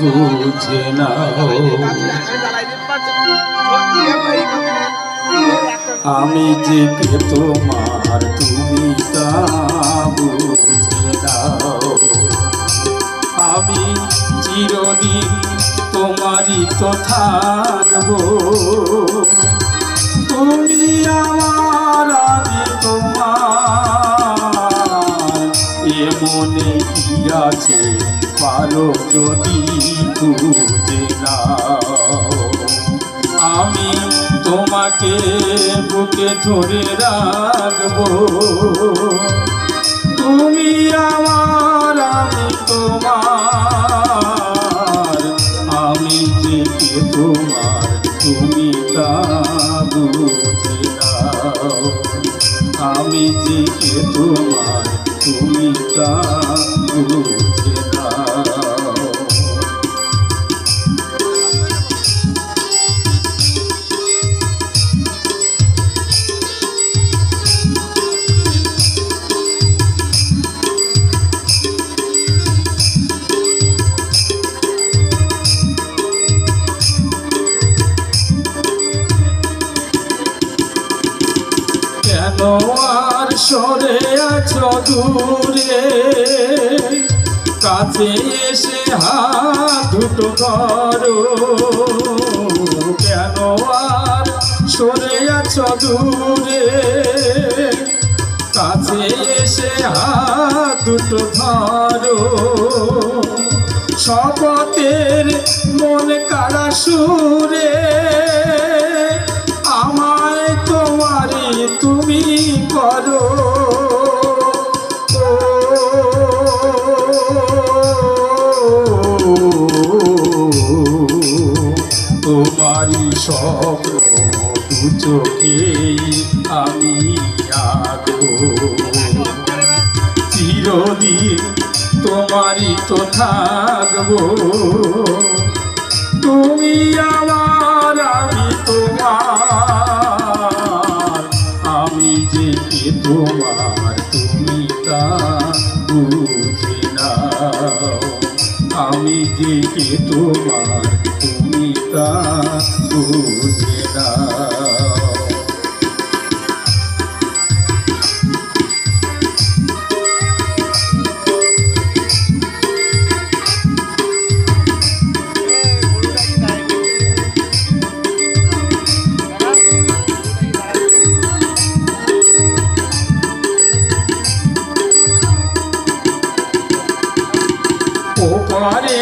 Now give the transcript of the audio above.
বুঝে নাও। আমি যে কে তোমার তুমি তা বুঝে নাও। আমি চিরদিন তোমারই তো থাকবো, তুমি আমার আমি তোমার। এ মনে কি আছে পারো যদি বুঝে নাও। আমি তোমাকে বুকে ধরে রাখবো, তুমি আমার আমি তোমার। আমি যে কে তোমার তুমি তা বুঝে নাও। আমি যে কে তোমার তুমি তা বুঝে নাও। কেন আর সরে আছো দূরে, কাছে এসে হাত দুটো করো। কেন আর সরে আছো দূরে, কাছে এসে হাত দুটো ধরো। শপথের মন কারা সুরে আমায় তোমারে তুমি করো। তোমারই স্বপ্ন দু চোখেই আমি আঁকবো, চিরদিন তোমারই তো থাকবো। তুমি আমার আমি তোমার। আমি যে কে তোমার তুমি তা বুঝে নাও। আমি যে কে তোমার তুমি তা বুঝে নাও। ওপারে